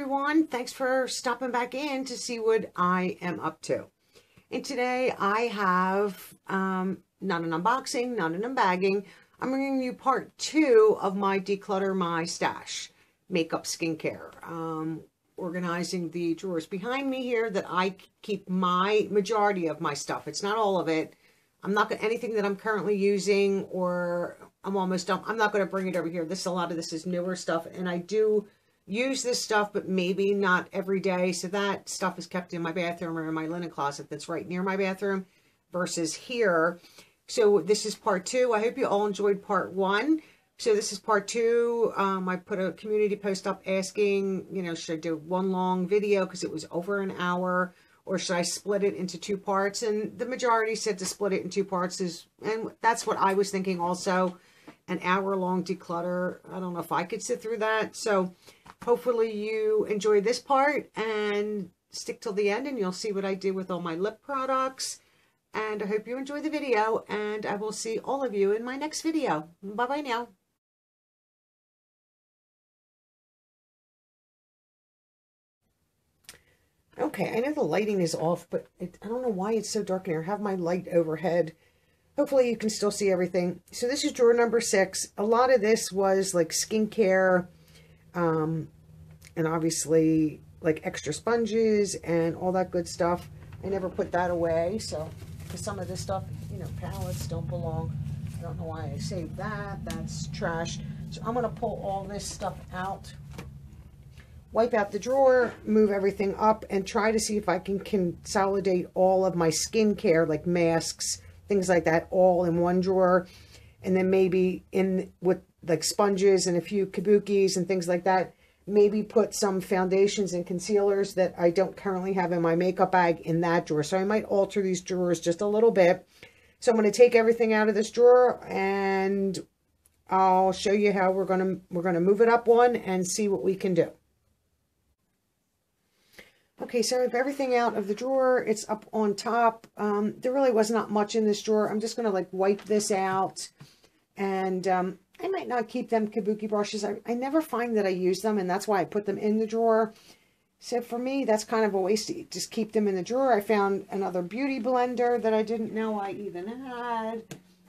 everyone. Thanks for stopping back in to see what I am up to. And today I have not an unboxing, not an unbagging. I'm bringing you part 2 of my Declutter My Stash makeup skincare. Organizing the drawers behind me here that I keep my majority of my stuff. It's not all of it. I'm not going to, anything that I'm currently using or I'm almost done, I'm not going to bring it over here. A lot of this is newer stuff, and I do use this stuff, but maybe not every day. So that stuff is kept in my bathroom or in my linen closet that's right near my bathroom versus here. So this is part 2. I hope you all enjoyed part 1. So this is part 2. I put a community post up asking, you know, should I do one long video because it was over an hour, or should I split it into 2 parts? And the majority said to split it in 2 parts, and that's what I was thinking also. An hour-long declutter. I don't know if I could sit through that. So hopefully you enjoy this part and stick till the end, and you'll see what I do with all my lip products. And I hope you enjoy the video, and I will see all of you in my next video. Bye-bye now. Okay, I know the lighting is off, but I don't know why it's so dark in here. I have my light overhead. Hopefully you can still see everything. So this is drawer number 6. A lot of this was like skincare, and obviously like extra sponges and all that good stuff. I never put that away, so because some of this stuff, you know, palettes don't belong. I don't know why I saved that. That's trash. So I'm going to pull all this stuff out, wipe out the drawer, move everything up, and try to see if I can consolidate all of my skincare, like masks, things like that, all in one drawer. And then maybe in with like sponges and a few kabukis and things like that, maybe put some foundations and concealers that I don't currently have in my makeup bag in that drawer. So I might alter these drawers just a little bit. So I'm going to take everything out of this drawer, and I'll show you how we're going to move it up one and see what we can do. Okay, so I have everything out of the drawer. It's up on top. There really was not much in this drawer. I'm just going to like wipe this out, and I might not keep them kabuki brushes. I never find that I use them, and that's why I put them in the drawer. So for me, that's kind of a waste to just keep them in the drawer. I found another beauty blender that I didn't know I even had.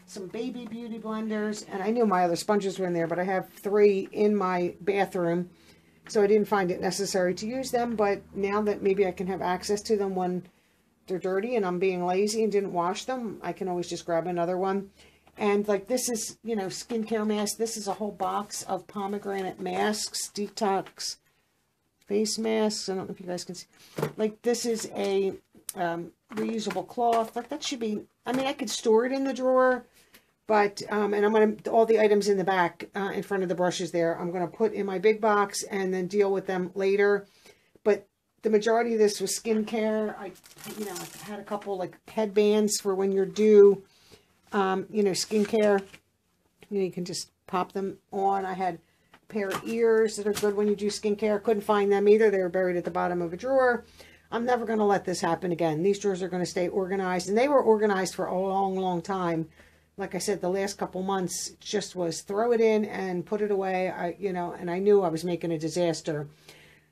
Some baby beauty blenders, and I knew my other sponges were in there, but I have 3 in my bathroom. So I didn't find it necessary to use them, but now that maybe I can have access to them when they're dirty and I'm being lazy and didn't wash them, I can always just grab another one. And like this is, you know, skincare mask. This is a whole box of pomegranate masks, detox face masks. I don't know if you guys can see. Like this is a reusable cloth. Like that should be, I mean, I could store it in the drawer. But, and I'm going to, all the items in the back, in front of the brushes there, I'm going to put in my big box and then deal with them later. But the majority of this was skincare. I had a couple like headbands for when you're due, you know, skincare. You know, you can just pop them on. I had a pair of ears that are good when you do skincare. Couldn't find them either. They were buried at the bottom of a drawer. I'm never going to let this happen again. These drawers are going to stay organized. And they were organized for a long, long time. Like I said, the last couple months just was throw it in and put it away. You know, and I knew I was making a disaster.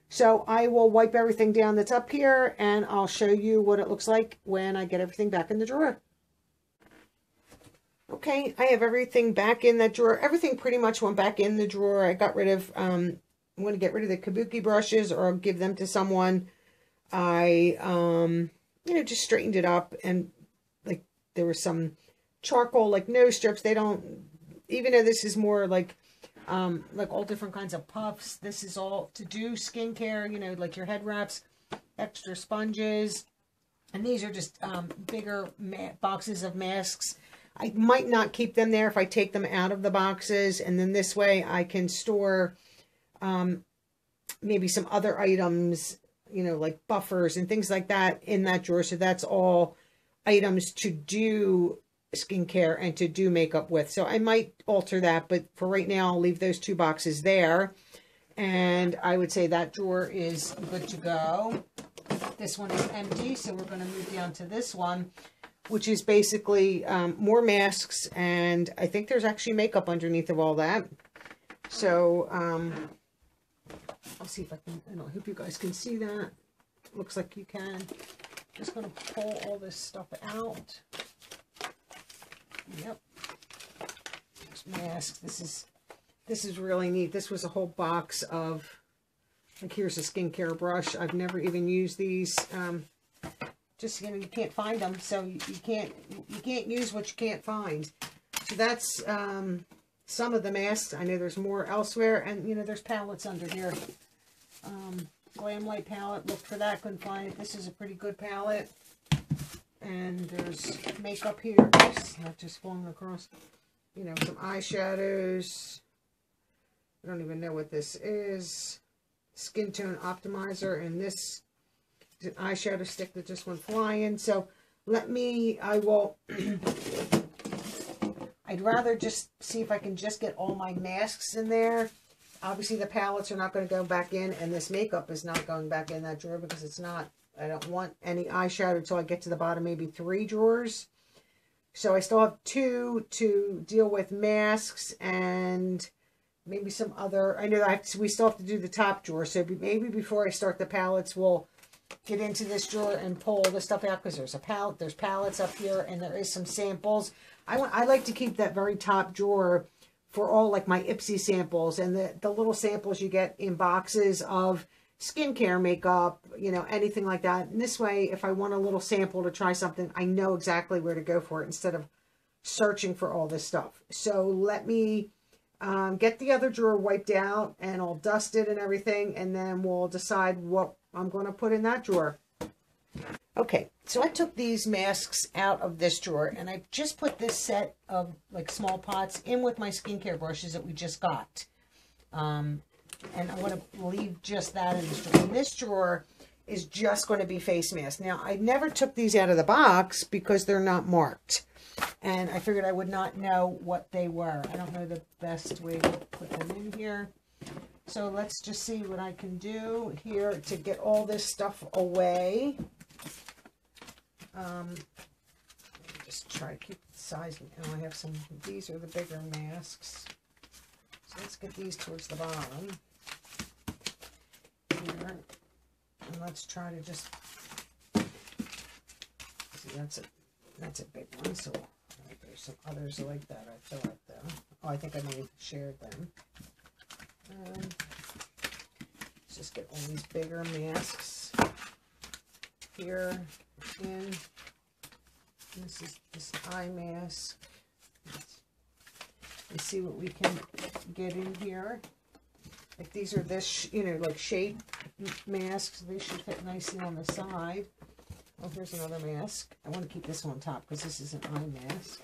So I will wipe everything down that's up here, and I'll show you what it looks like when I get everything back in the drawer. Okay, I have everything back in that drawer. Everything pretty much went back in the drawer. I got rid of, I'm going to get rid of the kabuki brushes or give them to someone. I, you know, just straightened it up, and like there was some charcoal like nose strips. They don't, even though this is more like all different kinds of puffs, this is all to do skincare, you know, like your head wraps, extra sponges, and these are just bigger boxes of masks. I might not keep them there if I take them out of the boxes, and then this way I can store maybe some other items, you know, like buffers and things like that in that drawer. So that's all items to do skincare and to do makeup with. So I might alter that, but for right now I'll leave those 2 boxes there, and I would say that drawer is good to go. This one is empty, so we're going to move down to this one, which is basically more masks, and I think there's actually makeup underneath of all that. So I'll see if I can, and I hope you guys can see that. Looks like you can. Just going to pull all this stuff out. Yep. There's masks. This is really neat. This was a whole box of, like, here's a skincare brush. I've never even used these. Just, you know, you can't find them, so you can't use what you can't find. So that's some of the masks. I know there's more elsewhere, and you know, there's palettes under here. Glam Light palette, looked for that, couldn't find it. This is a pretty good palette. And there's makeup here. Oops, not just falling across. You know, some eyeshadows. I don't even know what this is. Skin tone optimizer, and this is an eyeshadow stick that just went flying. So I will I'd rather just see if I can just get all my masks in there. Obviously the palettes are not going to go back in, and this makeup is not going back in that drawer because it's not, I don't want any eyeshadow until I get to the bottom, maybe 3 drawers. So I still have 2 to deal with masks and maybe some other, I know that we still have to do the top drawer. So maybe before I start the palettes, we'll get into this drawer and pull the stuff out, because there's a palette, there's palettes up here, and there is some samples. I like to keep that very top drawer for all, like, my Ipsy samples and the little samples you get in boxes of skincare, makeup, you know, anything like that. And this way, if I want a little sample to try something, I know exactly where to go for it instead of searching for all this stuff. So let me get the other drawer wiped out, and I'll dust it and everything, and then we'll decide what I'm going to put in that drawer. Okay, so I took these masks out of this drawer, and I just put this set of, like, small pots in with my skincare brushes that we just got. And I want to leave just that in this drawer. And this drawer is just going to be face masks. Now, I never took these out of the box because they're not marked. And I figured I would not know what they were. I don't know the best way to put them in here. So let's just see what I can do here to get all this stuff away. Just try to keep the size. Oh, I have some, these are the bigger masks. So let's get these towards the bottom here. And let's try to just, see, that's a big one. So there's some others like that, I feel like, though. Oh, I think I may have shared them. Let's just get all these bigger masks here in. This is this eye mask. Let's see what we can get in here. Like, these are this, you know, like shape masks. They should fit nicely on the side. Oh, here's another mask. I want to keep this one on top because this is an eye mask.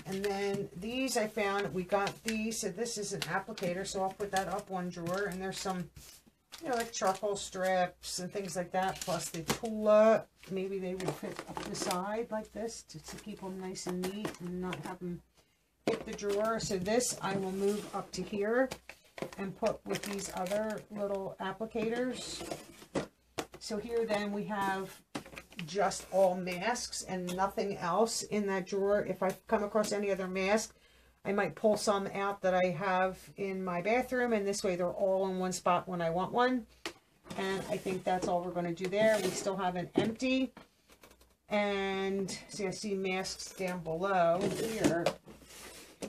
And then these I found, we got these, so this is an applicator, so I'll put that up one drawer. And there's some, you know, like charcoal strips and things like that, plus the Tula. Maybe they would fit up the side like this to keep them nice and neat and not have them hit the drawer. So this I will move up to here and put with these other little applicators. So here then we have just all masks and nothing else in that drawer. If I come across any other mask, I might pull some out that I have in my bathroom, and this way they're all in one spot when I want one. And I think that's all we're going to do there. We still have an empty. And see, I see masks down below here.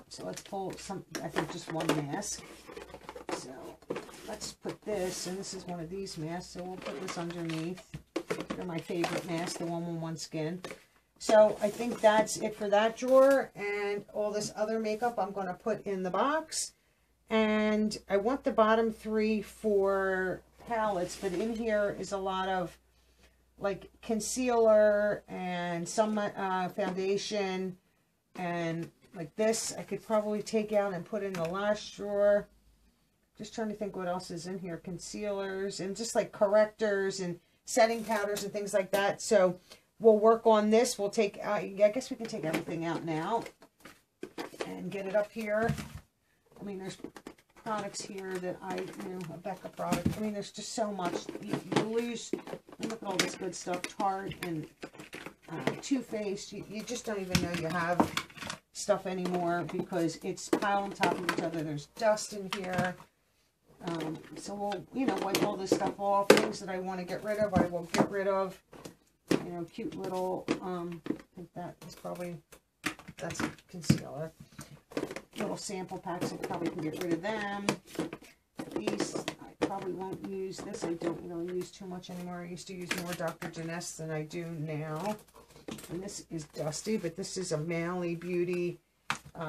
So let's pull some, I think just one mask. So let's put this, and this is one of these masks, so we'll put this underneath. They're my favorite mask, the 111 Skin. So I think that's it for that drawer, and all this other makeup I'm going to put in the box. And I want the bottom 3 for palettes, but in here is a lot of, like, concealer and some foundation, and like this I could probably take out and put in the last drawer. Just trying to think what else is in here. Concealers and just like correctors and setting powders and things like that. So we'll work on this. We'll take, I guess we can take everything out now and get it up here. I mean, there's products here that I, you know, a Becca product. I mean, there's just so much. You lose, look at all this good stuff. Tarte and Too Faced. You just don't even know you have stuff anymore because it's piled on top of each other. There's dust in here. So we'll, you know, wipe all this stuff off. Things that I want to get rid of, I will get rid of. You know, cute little, I think that is probably, that's a concealer. Little sample packs, I probably can get rid of them. These, I probably won't use this. I don't really use too much anymore. I used to use more Dr. Janess than I do now. And this is dusty, but this is a Mally Beauty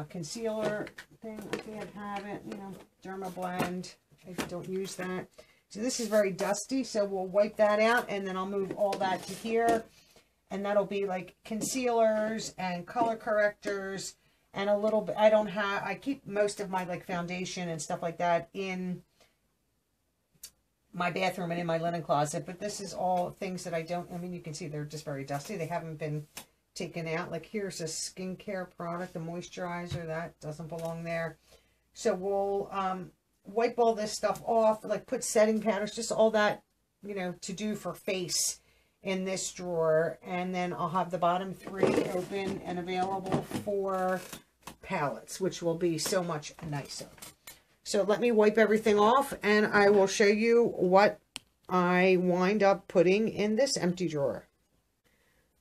concealer thing. I can't have it, you know, Dermablend. I don't use that. So this is very dusty, so we'll wipe that out, and then I'll move all that to here. And that'll be like concealers and color correctors and a little bit. I keep most of my like foundation and stuff like that in my bathroom and in my linen closet, but this is all things that I don't, I mean, you can see they're just very dusty. They haven't been taken out. Like here's a skincare product, a moisturizer, that doesn't belong there. So we'll wipe all this stuff off, like put setting powders, just all that, you know, to do for face in this drawer. And then I'll have the bottom three open and available for palettes, which will be so much nicer. So let me wipe everything off and I will show you what I wind up putting in this empty drawer.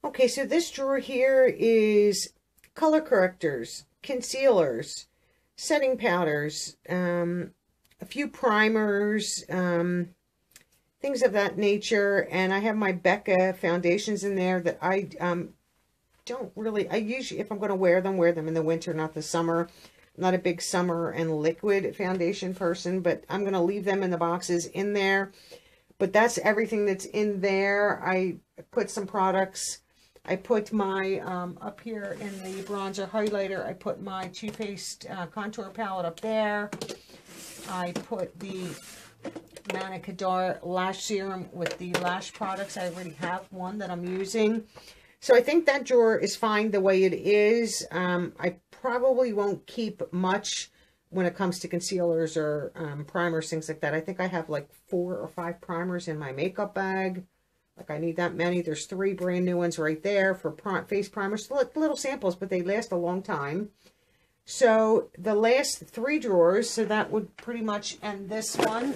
Okay, so this drawer here is color correctors, concealers, setting powders, a few primers, things of that nature. And I have my Becca foundations in there that I don't really, I usually, if I'm going to wear them in the winter, not the summer. I'm not a big summer and liquid foundation person, but I'm going to leave them in the boxes in there. But that's everything that's in there. I put some products. I put my, up here in the bronzer highlighter, I put my Too Faced contour palette up there. I put the Manicador lash serum with the lash products. I already have one that I'm using. So I think that drawer is fine the way it is. I probably won't keep much when it comes to concealers or primers, things like that. I think I have like 4 or 5 primers in my makeup bag. Like I need that many. There's 3 brand new ones right there for face primers. Little samples, but they last a long time. So the last 3 drawers, so that would pretty much end this one.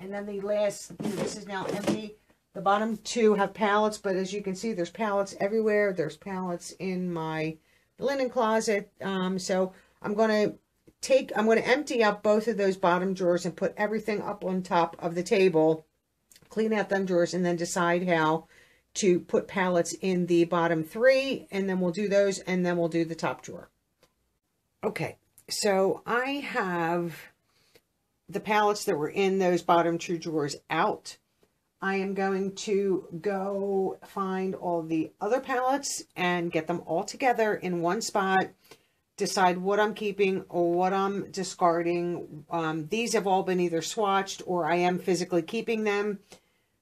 And then the last, this is now empty. The bottom 2 have palettes, but as you can see, there's palettes everywhere. There's palettes in my linen closet. So I'm going to empty out both of those bottom drawers and put everything up on top of the table, clean out them drawers, and then decide how to put palettes in the bottom 3. And then we'll do those, and then we'll do the top drawer. Okay, so I have the palettes that were in those bottom 2 drawers out. I am going to go find all the other palettes and get them all together in one spot, decide what I'm keeping or what I'm discarding. These have all been either swatched or I am physically keeping them.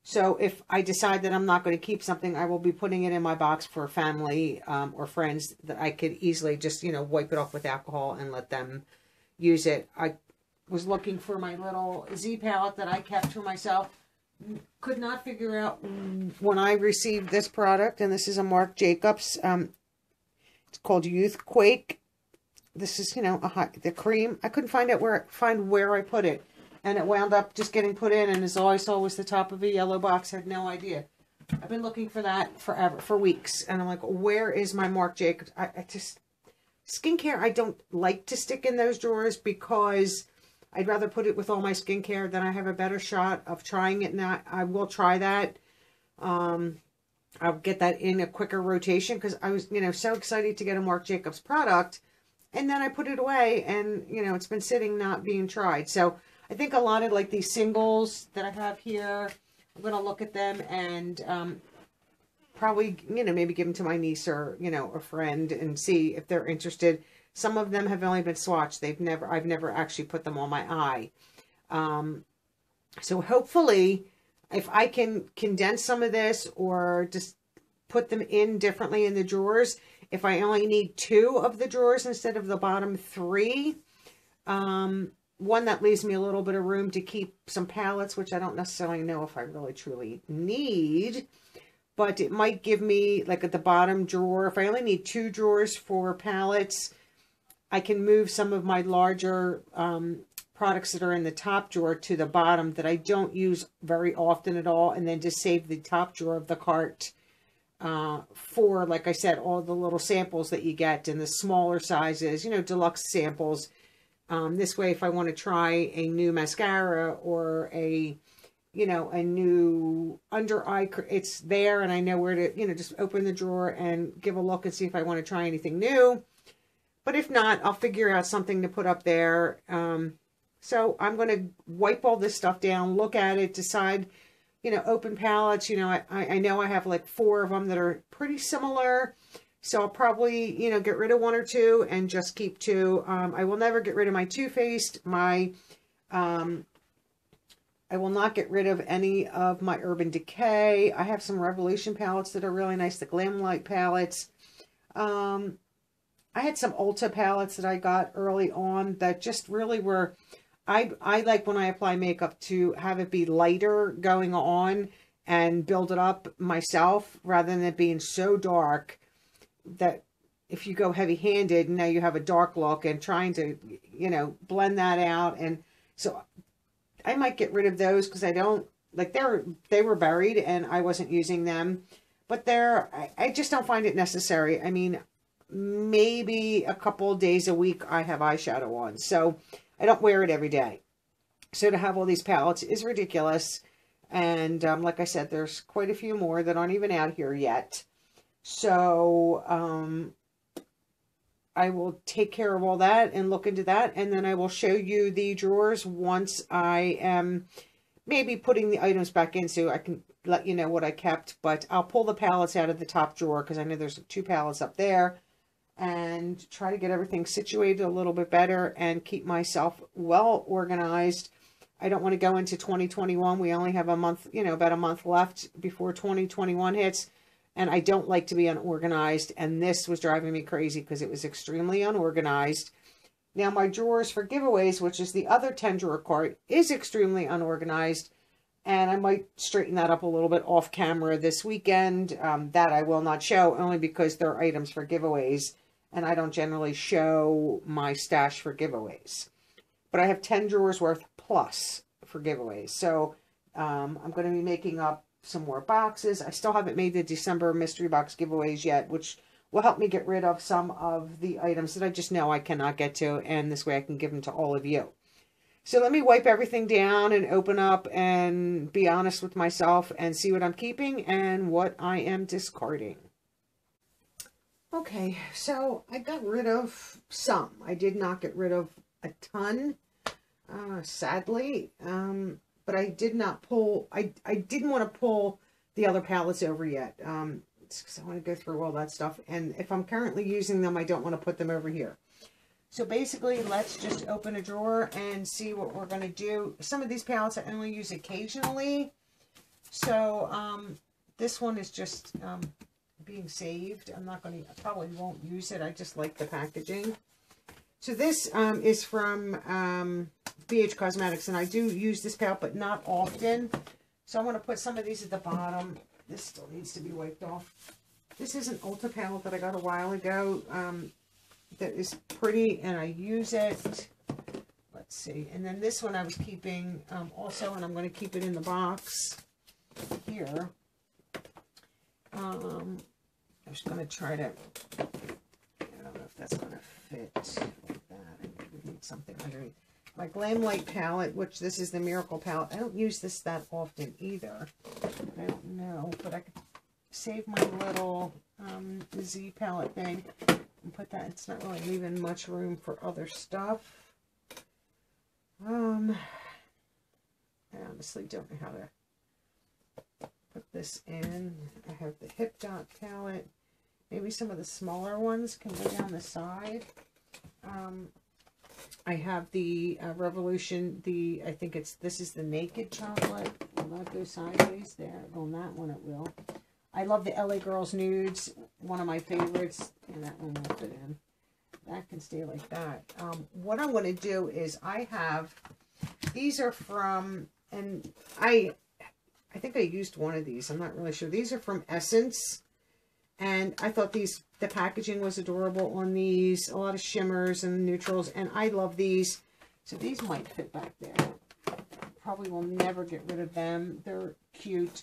So if I decide that I'm not going to keep something, I will be putting it in my box for family or friends that I could easily just, you know, wipe it off with alcohol and let them use it. I was looking for my little Z palette that I kept for myself. Could not figure out when I received this product, and this is a Marc Jacobs. It's called Youth Quake. This is, you know, the cream. I couldn't find where I put it. And it wound up just getting put in, and as all I saw was the top of a yellow box. I had no idea. I've been looking for that forever, for weeks. And I'm like, where is my Marc Jacobs? I just, skincare, I don't like to stick in those drawers because I'd rather put it with all my skincare. Then I have a better shot of trying it. Now, I will try that. I'll get that in a quicker rotation because I was, you know, so excited to get a Marc Jacobs product. And then I put it away and, you know, it's been sitting not being tried. So I think a lot of like these singles that I have here, I'm going to look at them and probably, you know, maybe give them to my niece or, you know, a friend and see if they're interested. Some of them have only been swatched. I've never actually put them on my eye. So hopefully if I can condense some of this or just put them in differently in the drawers, if I only need 2 of the drawers instead of the bottom 3, one that leaves me a little bit of room to keep some palettes, which I don't necessarily know if I really truly need, but it might give me like at the bottom drawer, if I only need 2 drawers for palettes, I can move some of my larger products that are in the top drawer to the bottom that I don't use very often at all, and then just save the top drawer of the cart for, like I said, all the little samples that you get in the smaller sizes, you know, deluxe samples. This way, if I want to try a new mascara or a, you know, a new under eye, it's there, and I know where to, you know, just open the drawer and give a look and see if I want to try anything new. But if not, I'll figure out something to put up there. So I'm going to wipe all this stuff down, look at it, decide, you know, open palettes. You know, I know I have like 4 of them that are pretty similar. So I'll probably, you know, get rid of 1 or 2 and just keep 2. I will never get rid of my Too Faced. I will not get rid of any of my Urban Decay. I have some Revolution palettes that are really nice, the Glam Light palettes. I had some Ulta palettes that I got early on that just really were, I like when I apply makeup to have it be lighter going on and build it up myself rather than it being so dark that if you go heavy-handed, now you have a dark look, and trying to, you know, blend that out. And so I might get rid of those because I don't, like, they were buried and I wasn't using them. But I just don't find it necessary. I mean, maybe a couple of days a week I have eyeshadow on, so I don't wear it every day. So to have all these palettes is ridiculous. And like I said, there's quite a few more that aren't even out here yet. So I will take care of all that and look into that. And then I will show you the drawers once I am maybe putting the items back in, so I can let you know what I kept. But I'll pull the palettes out of the top drawer because I know there's 2 palettes up there, and try to get everything situated a little bit better and keep myself well organized. I don't want to go into 2021. We only have a month, you know, about a month left before 2021 hits. And I don't like to be unorganized. And this was driving me crazy because it was extremely unorganized. Now my drawers for giveaways, which is the other 10 drawer cart, is extremely unorganized. And I might straighten that up a little bit off camera this weekend. That I will not show, only because they're items for giveaways. And I don't generally show my stash for giveaways. But I have 10 drawers worth plus for giveaways. So I'm going to be making up some more boxes. I still haven't made the December mystery box giveaways yet, which will help me get rid of some of the items that I just know I cannot get to. And this way I can give them to all of you. So let me wipe everything down and open up and be honest with myself and see what I'm keeping and what I am discarding. Okay, so I got rid of some. I did not get rid of a ton, sadly, but I did not pull, I didn't want to pull the other palettes over yet, because I want to go through all that stuff, and if I'm currently using them, I don't want to put them over here. So basically, let's just open a drawer and see what we're going to do. Some of these palettes I only use occasionally, so this one is just being saved. I'm not going to, I probably won't use it. I just like the packaging. So this is from BH Cosmetics, and I do use this palette, but not often. So I'm going to put some of these at the bottom. This still needs to be wiped off. This is an Ulta palette that I got a while ago that is pretty, and I use it. Let's see. And then this one I was keeping also, and I'm going to keep it in the box here. I'm just going to try to, I don't know if that's going to fit like that. I would need something underneath. My Glam Light palette, which this is the Miracle palette. I don't use this that often either. I don't know, but I could save my little Z palette thing and put that. It's not really leaving much room for other stuff. I honestly don't know how to put this in. I have the Hip Dot palette. Maybe some of the smaller ones can go down the side. I have the Revolution, I think this is the Naked chocolate. Will that go sideways there? On that one it will. I love the LA Girls Nudes, one of my favorites, and that one won't fit in. That can stay like that. What I'm going to do is I have, these are from, and I think I used one of these. I'm not really sure. These are from Essence. And I thought the packaging was adorable on these. A lot of shimmers and neutrals. And I love these. So these might fit back there. Probably will never get rid of them. They're cute.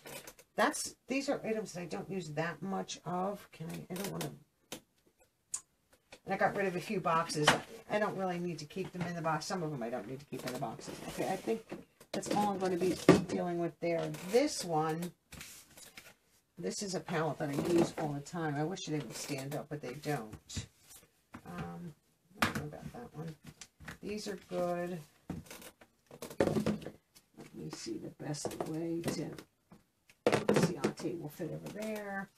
These are items that I don't use that much of. I don't want to. And I got rid of a few boxes. I don't really need to keep them in the box. Some of them I don't need to keep in the boxes. Okay, I think that's all I'm going to be dealing with there. This one, this is a palette that I use all the time. I wish they would stand up, but they don't. I don't know about that one. These are good. Let me see the best way to see on the table fit over there.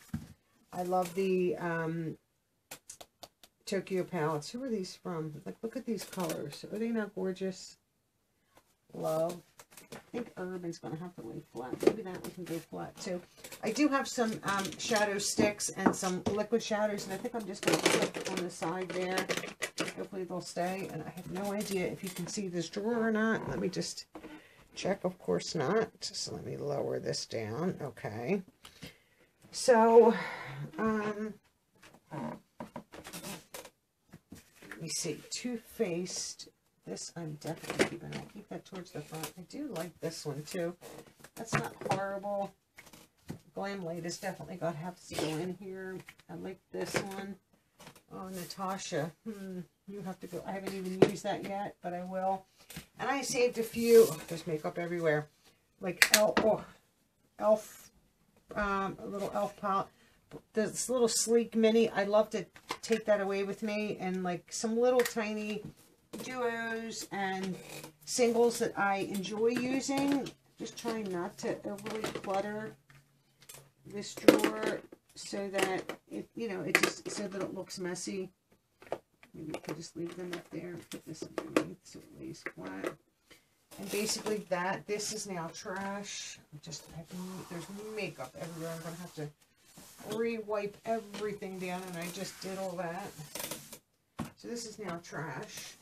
I love the Tokyo palettes. Who are these from? Like, look at these colors. Are they not gorgeous? Love. I think Urban's going to have to lay flat. Maybe that one can go flat too. I do have some shadow sticks and some liquid shadows, and I think I'm just going to put on the side there. Hopefully they'll stay. And I have no idea if you can see this drawer or not. Let me just check. Of course not. So let me lower this down. Okay. So, let me see. Too Faced. This I'm definitely keeping. I'll keep that towards the front. I do like this one too. That's not horrible. Glam Light has definitely got to have to go in here. I like this one. Oh, Natasha. You have to go. I haven't even used that yet, but I will. And I saved a few. Oh, there's makeup everywhere. Like a little elf palette. This little sleek mini. I love to take that away with me, and like some little tiny duos and singles that I enjoy using. Just trying not to overly clutter this drawer so that it, it just so that it looks messy. Maybe you could just leave them up there and put this underneath so it lays flat. And basically this is now trash. There's makeup everywhere. I'm going to have to re-wipe everything down, and I just did all that. So this is now trash.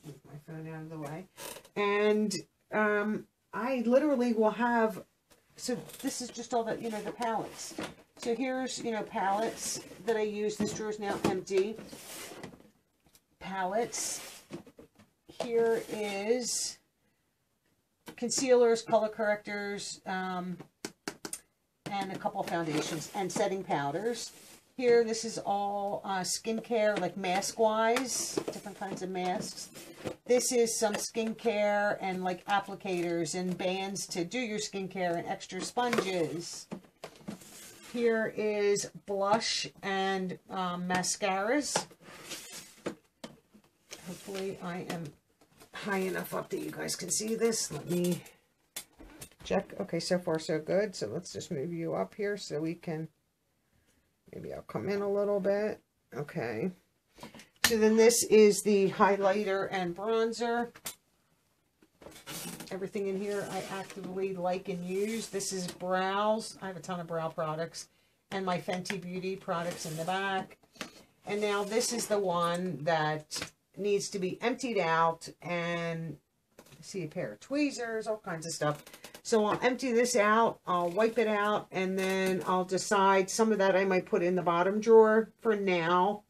Move my phone out of the way. And I literally will have, so this is just all the, the palettes. So here's, palettes that I use. This drawer is now empty. Palettes. Here is concealers, color correctors, and a couple of foundations and setting powders. Here, this is all skincare, like mask-wise, different kinds of masks. This is some skincare and like applicators and bands to do your skincare and extra sponges. Here is blush and mascaras. Hopefully I am high enough up that you guys can see this. Let me check. Okay, so far so good. So let's just move you up here so we can... Maybe I'll come in a little bit. Okay. So then this is the highlighter and bronzer. Everything in here I actively like and use. This is brows. I have a ton of brow products. And my Fenty Beauty products in the back. And now this is the one that needs to be emptied out. And I see a pair of tweezers, all kinds of stuff. So I'll empty this out, I'll wipe it out, and then I'll decide. Some of that I might put in the bottom drawer for now.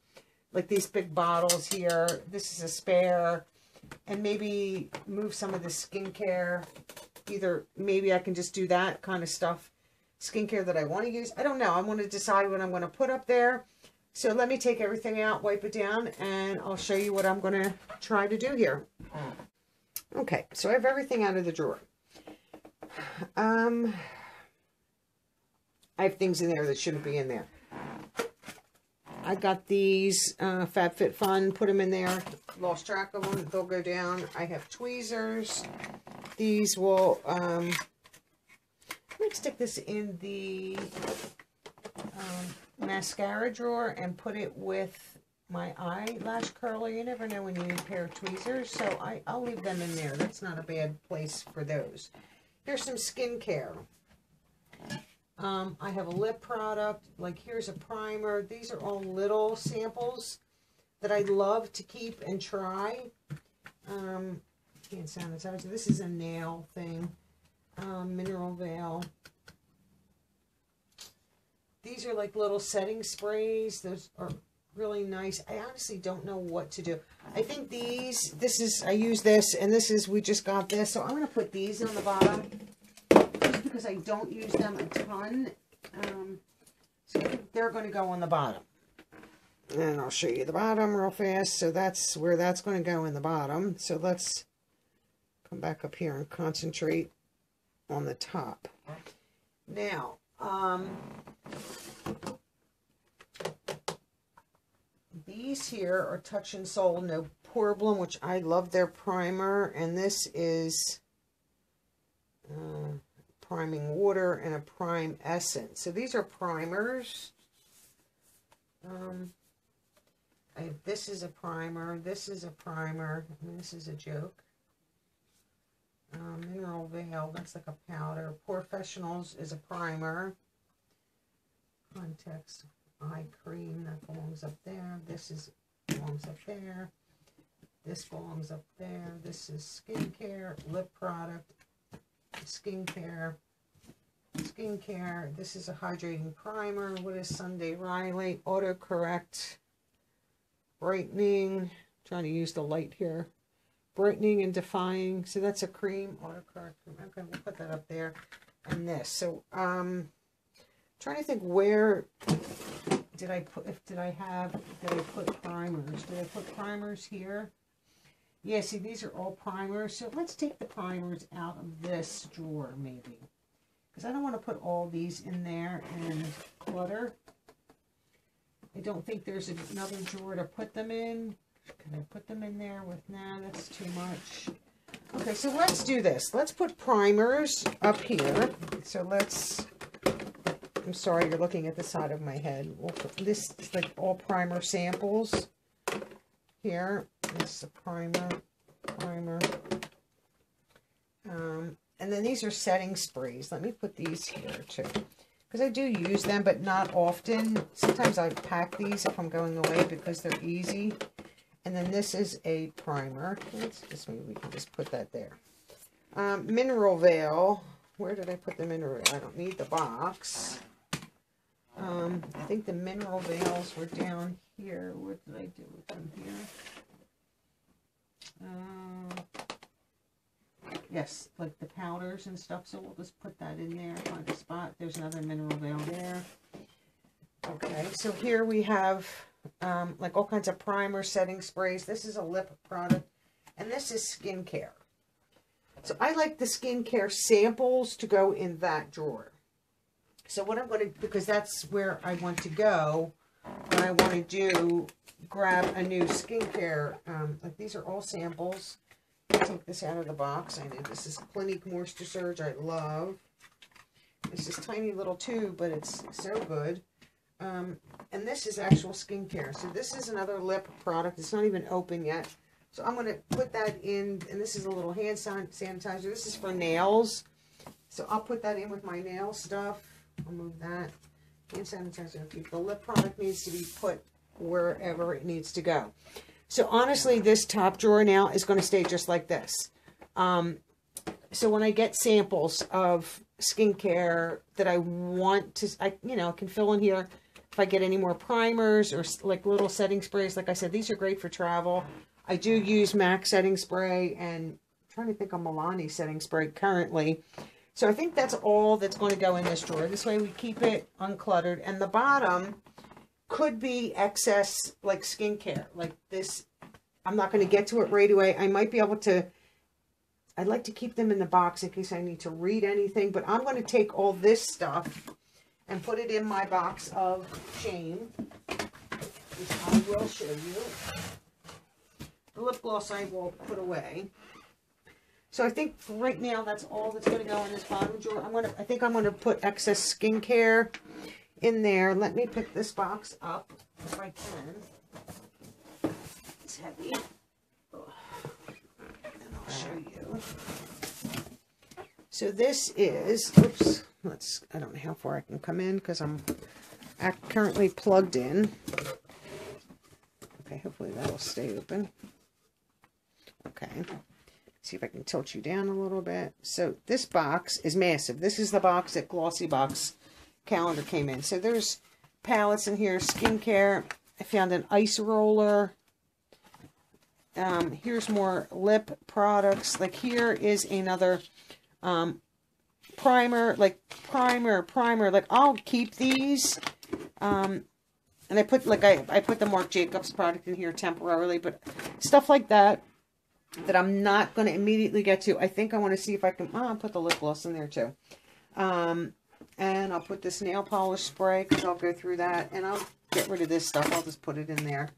Like these big bottles here. This is a spare. And maybe move some of the skincare. Either maybe I can just do that kind of stuff. Skincare that I want to use. I don't know. I want to decide what I'm going to put up there. So let me take everything out, wipe it down, and I'll show you what I'm going to try to do here. Okay, so I have everything out of the drawer. I have things in there that shouldn't be in there. I got these FabFitFun, put them in there, lost track of them, they'll go down. I have tweezers. These will, let me stick this in the mascara drawer and put it with my eyelash curler. You never know when you need a pair of tweezers, so I'll leave them in there. That's not a bad place for those. Here's some skincare. I have a lip product. Like here's a primer. These are all little samples that I love to keep and try. Hand sanitizer. This is a nail thing. Mineral Veil. These are like little setting sprays. Those are really nice. I honestly don't know what to do. I think I use this, and we just got this. So I'm going to put these on the bottom just because I don't use them a ton. So I think they're going to go on the bottom. And I'll show you the bottom real fast. So that's where that's going to go in the bottom. So let's come back up here and concentrate on the top. Now, these here are Touch and Soul No Problem, which I love their primer. And this is priming water and a prime essence. So these are primers. This is a primer. This is a primer. And this is a joke. Mineral Veil, that's like a powder. Professionals is a primer. Context eye cream, that belongs up there. This belongs up there. This belongs up there. This is skincare, lip product, skincare. This is a hydrating primer. What is Sunday Riley? Autocorrect, brightening. I'm trying to use the light here. Brightening and defying. So that's a cream. Autocorrect cream. Okay, we'll put that up there. And this. So trying to think where did I put primers? Did I put primers here? Yeah, see, these are all primers. So let's take the primers out of this drawer, maybe. Because I don't want to put all these in there and clutter. I don't think there's another drawer to put them in. Can I put them in there with, nah, that's too much. Okay, so let's do this. Let's put primers up here. So I'm sorry, you're looking at the side of my head. We'll put this is like all primer samples here. This is a primer. And then these are setting sprays. Let me put these here too. Because I do use them, but not often. Sometimes I pack these if I'm going away because they're easy. And then this is a primer. Maybe we can just put that there. Mineral Veil. Where did I put the mineral veil? I don't need the box. I think the mineral veils were down here. What did I do with them here? Yes, like the powders and stuff. So we'll just put that in there. Find a spot. There's another mineral veil there. Okay, so here we have like all kinds of primer, setting sprays. This is a lip product, and this is skincare. So I like the skincare samples to go in that drawer. So what I'm going to, because that's where I want to go when I want to do, grab a new skincare. Like these are all samples. I'll take this out of the box. I know this is Clinique Moisture Surge. I love. It's this tiny little tube, but it's so good. And this is actual skincare. So this is another lip product. It's not even open yet. So I'm going to put that in, and this is a little hand sanitizer. This is for nails. So I'll put that in with my nail stuff. I'll move that. Hand sanitizer. The lip product needs to be put wherever it needs to go. So honestly, this top drawer now is going to stay just like this. So when I get samples of skincare that I want to, I can fill in here. If I get any more primers or like little setting sprays, like I said, these are great for travel. I do use MAC setting spray, and I'm trying to think of Milani setting spray currently. So I think that's all that's going to go in this drawer. This way we keep it uncluttered. And the bottom could be excess like skincare. Like this, I'm not going to get to it right away. I might be able to, I'd like to keep them in the box in case I need to read anything. But I'm going to take all this stuff and put it in my box of shame, which I will show you. The lip gloss I will put away. So I think for right now that's all that's going to go in this bottom drawer. I think I'm going to put excess skincare in there. Let me pick this box up if I can. It's heavy. And I'll show you. So this is, oops, I don't know how far I can come in because I'm currently plugged in. Okay, hopefully that'll stay open. Okay, see if I can tilt you down a little bit. So this box is massive. This is the box that Glossy Box calendar came in. So there's palettes in here, skincare. I found an ice roller. Here's more lip products. Like here is another primer, like primer. Like I'll keep these. And I put like I put the Marc Jacobs product in here temporarily, but stuff like that I'm not going to immediately get to. I think I want to see if I can. I'll put the lip gloss in there too. And I'll put this nail polish spray because I'll go through that, and I'll get rid of this stuff. I'll just put it in there.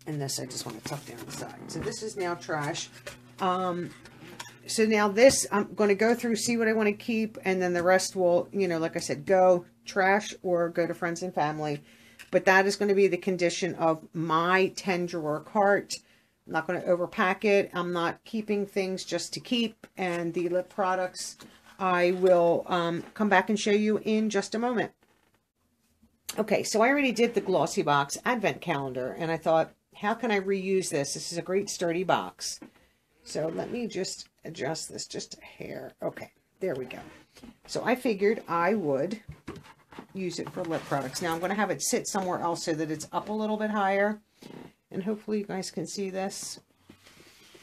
And this I just want to tuck down the side. So this is now trash. So now this I'm going to go through, see what I want to keep, and then the rest will, you know, like I said, go trash or go to friends and family. But that is going to be the condition of my 10-drawer cart. I'm not going to overpack it. I'm not keeping things just to keep. And the lip products, I will come back and show you in just a moment. Okay, so I already did the Glossy Box Advent Calendar, and I thought, how can I reuse this? This is a great sturdy box. So let me just adjust this just a hair. Okay, there we go. So I figured I would use it for lip products. Now I'm going to have it sit somewhere else so that it's up a little bit higher. And hopefully you guys can see this.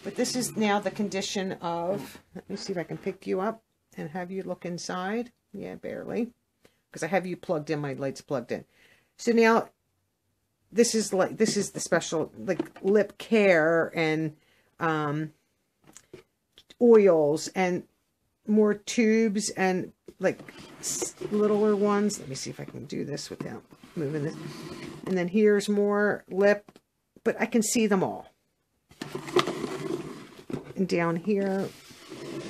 But this is now the condition of, let me see if I can pick you up and have you look inside. Yeah, barely. Because I have you plugged in, my light's plugged in. So now this is the special like lip care and oils and more tubes and like littler ones. Let me see if I can do this without moving this. And then here's more lip, but I can see them all. And down here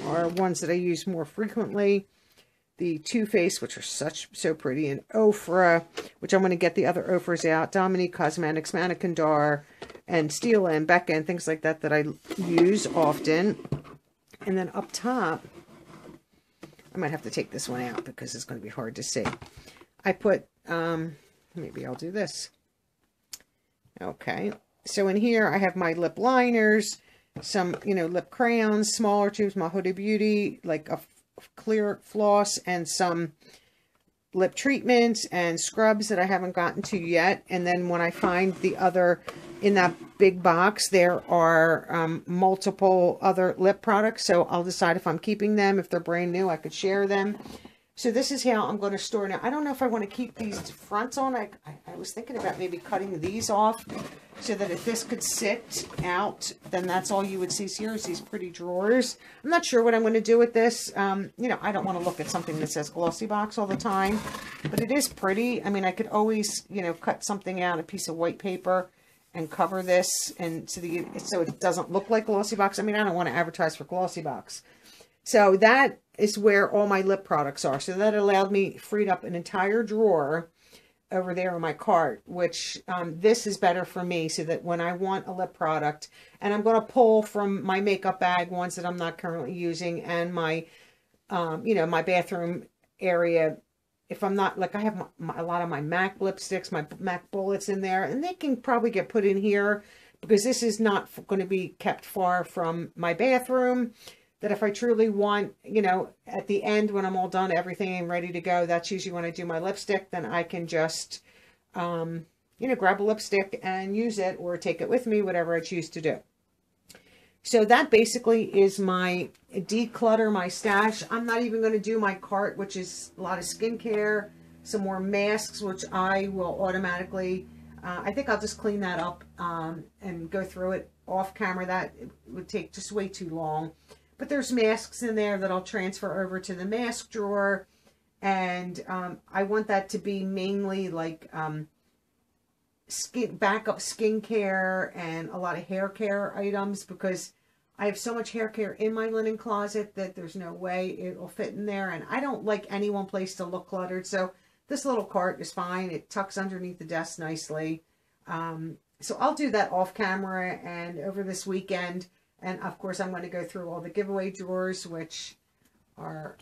are ones that I use more frequently. The Too Faced, which are so pretty, and Ofra, which I'm going to get the other Ofras out. Dominique Cosmetics, Mannequin Dar, and Stila and Becca and things like that that I use often. And then up top, I might have to take this one out because it's going to be hard to see. I put, maybe I'll do this. Okay, so in here I have my lip liners, some, you know, lip crayons, smaller tubes, my Huda Beauty, like a clear floss, and some lip treatments and scrubs that I haven't gotten to yet. And then when I find the other, in that big box, there are multiple other lip products. So I'll decide if I'm keeping them. If they're brand new, I could share them. So this is how I'm going to store now. I don't know if I want to keep these fronts on. I was thinking about maybe cutting these off so that if this could sit out, then that's all you would see. So here's these pretty drawers. I'm not sure what I'm going to do with this. You know, I don't want to look at something that says Glossy Box all the time, but it is pretty. I mean, I could always, you know, cut something out, a piece of white paper, and cover this, and so it doesn't look like Glossy Box. I mean, I don't want to advertise for Glossy Box. So that is where all my lip products are. So that allowed me, freed up an entire drawer over there in my cart, which this is better for me so that when I want a lip product, and I'm going to pull from my makeup bag, ones that I'm not currently using, and my, you know, my bathroom area. If I'm not, like I have a lot of my MAC lipsticks, my MAC bullets in there, and they can probably get put in here because this is not going to be kept far from my bathroom. That if I truly want, you know, at the end when I'm all done, everything and ready to go, that's usually when I do my lipstick, then I can just, you know, grab a lipstick and use it or take it with me, whatever I choose to do. So that basically is my declutter, my stash. I'm not even going to do my cart, which is a lot of skincare, some more masks, which I will automatically, I think I'll just clean that up and go through it off camera. That would take just way too long. But there's masks in there that I'll transfer over to the mask drawer. And I want that to be mainly like backup skincare and a lot of hair care items, because I have so much hair care in my linen closet that there's no way it will fit in there. And I don't like any one place to look cluttered. So this little cart is fine. It tucks underneath the desk nicely. So I'll do that off camera and over this weekend. And of course, I'm going to go through all the giveaway drawers, which are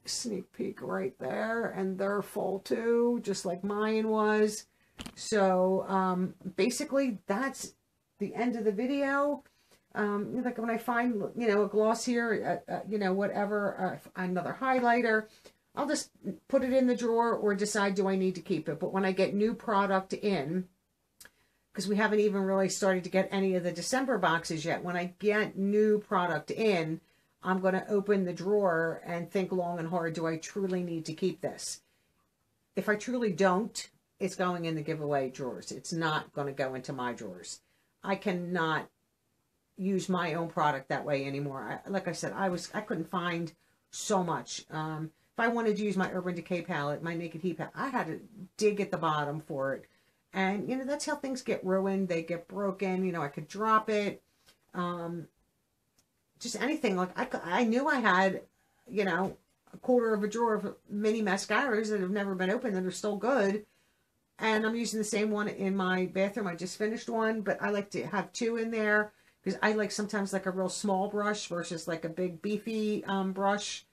sneak peek right there. And they're full too, just like mine was. So basically, that's the end of the video. Like when I find, you know, a gloss here, you know, whatever, another highlighter, I'll just put it in the drawer or decide, do I need to keep it? But when I get new product in, because we haven't even really started to get any of the December boxes yet, when I get new product in, I'm going to open the drawer and think long and hard, do I truly need to keep this? If I truly don't, it's going in the giveaway drawers. It's not going to go into my drawers. I cannot use my own product that way anymore. Like I said, I couldn't find so much. If I wanted to use my Urban Decay palette, my Naked Heat palette, I had to dig at the bottom for it. And, you know, that's how things get ruined. They get broken. You know, I could drop it. Just anything. Like, I knew I had, you know, a quarter of a drawer of mini mascaras that have never been opened that are still good. And I'm using the same one in my bathroom. I just finished one, but I like to have two in there because I like sometimes like a real small brush versus like a big beefy brush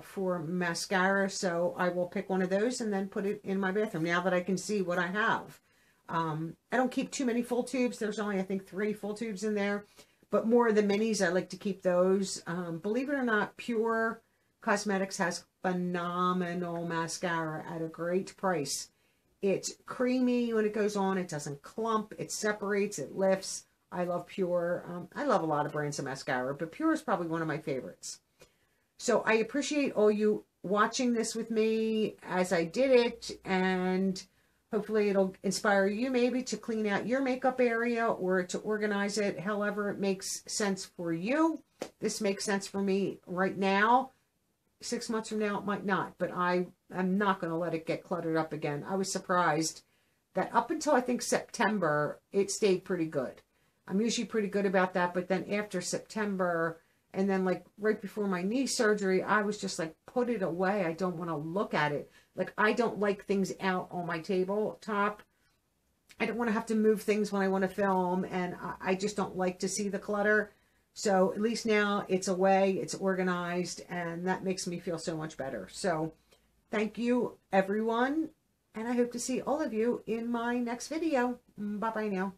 for mascara. So I will pick one of those and then put it in my bathroom now that I can see what I have. I don't keep too many full tubes. There's only, I think, 3 full tubes in there. But more of the minis, I like to keep those. Believe it or not, Pure Cosmetics has phenomenal mascara at a great price. It's creamy when it goes on. It doesn't clump. It separates. It lifts. I love Pure. I love a lot of brands of mascara, but Pure is probably one of my favorites. So I appreciate all you watching this with me as I did it, and hopefully it'll inspire you maybe to clean out your makeup area or to organize it however it makes sense for you. This makes sense for me right now. 6 months from now, it might not, but I'm not going to let it get cluttered up again. I was surprised that up until I think September, it stayed pretty good. I'm usually pretty good about that, but then after September, and then like right before my knee surgery, I was just like, put it away. I don't want to look at it. Like, I don't like things out on my tabletop. I don't want to have to move things when I want to film, and I just don't like to see the clutter. So at least now it's away, it's organized, and that makes me feel so much better. So thank you, everyone, and I hope to see all of you in my next video. Bye-bye now.